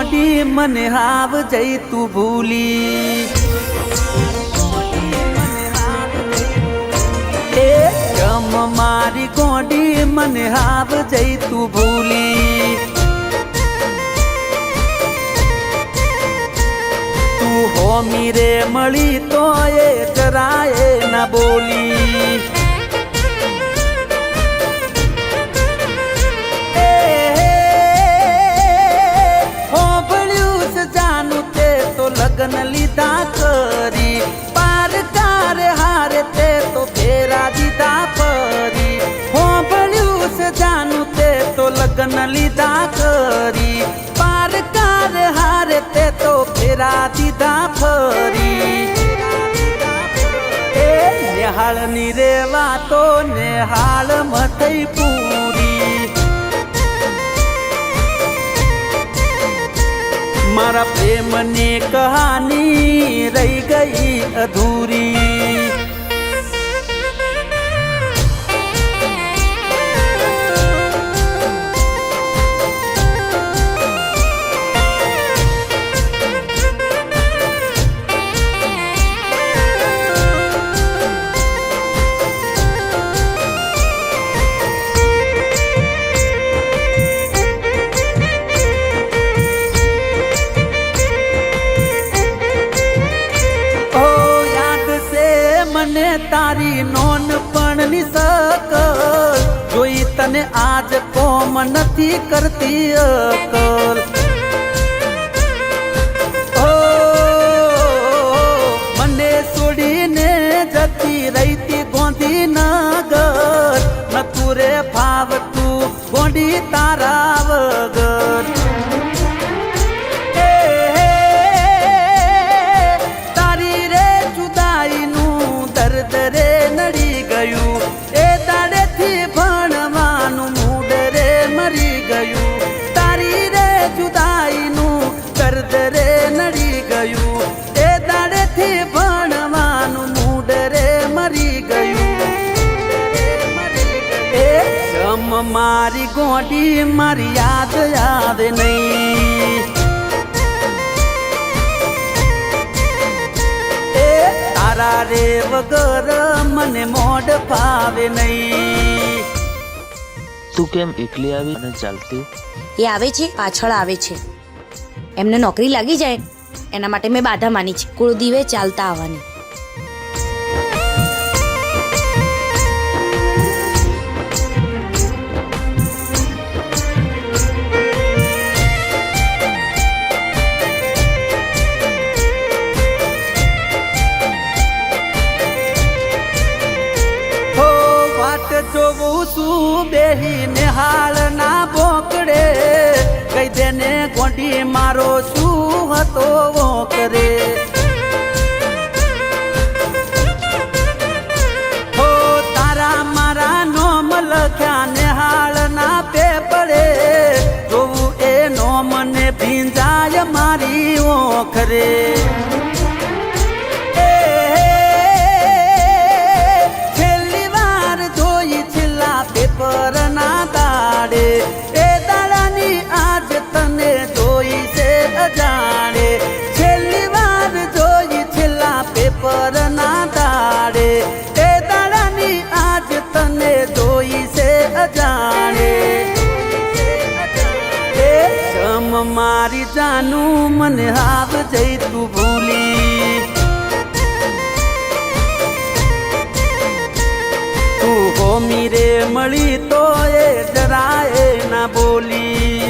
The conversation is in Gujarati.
ગોડી મને હાવ જઈ તું ભૂલી એ ગમ મારી ગોડી મને હાવ જઈ તું ભૂલી તું હોમી રે મળી તો એ જરાય ના બોલી લગ્ન લીધા કરી પારકાર હારે તે તો ફેરા દીધા ફરી હોંભળ્યું છે જાનું તે તો લગ્ન લીધા કરી પારકાર હારે તે તો ફેરા દીધા ફરી એ નેહાળ ની રેવા તો નેહાળ મથઈ પૂરી મારા પ્રેમની કહાની રહી ગઈ અધૂરી મને તારી નોન પણ ની શકલ જોઈ તને આજ કોમ નથી કરતી અકલ મને છોડીને જતી રહીતી ગોંધીનગર નતું રે ફાવતું ગોંડી તારા વગર એ દાડેથી ભણવાનું મૂડ રે મરી ગયું તારી રે જુદાઈનું દર્દ રે નડી ગયું એ દાડેથી ભણવાનું મૂડ રે મરી ગયું એ ગમ મારી ગોડી મારી યાદ આવે નહીં તારા રે વગર મને મોડ ફાવે નહીં તું કેમ એકલી આવી અને ચાલતી એ આવે છે પાછળ આવે છે એમને નોકરી લાગી જાય એના માટે મેં બાધા માની છે કુળદીવે ચાલતા આવવાની જોવું શું બેહી નેહાળ ના બોકડે કઈ દેને ગોંડી મારો શું હતો વોકરે હો તારા મારા નોમ લખ્યા નેહાળ ના પેપડે જોવું એ નોમ ને ભીંજાય મારી ઓખરે પેપર ના દાડે એ દાડાની આજ તને જોઈ છે અજાણે છેલ્લી વાર જોઈ છેલ્લા પેપર ના દાડે એ દાડાની આજ તને જોઈ છે અજાણે એ ગમ મારી જાનું મને હાવ જઈ તું ભૂલી હોમી રે મળી તો એ જરાય ના બોલી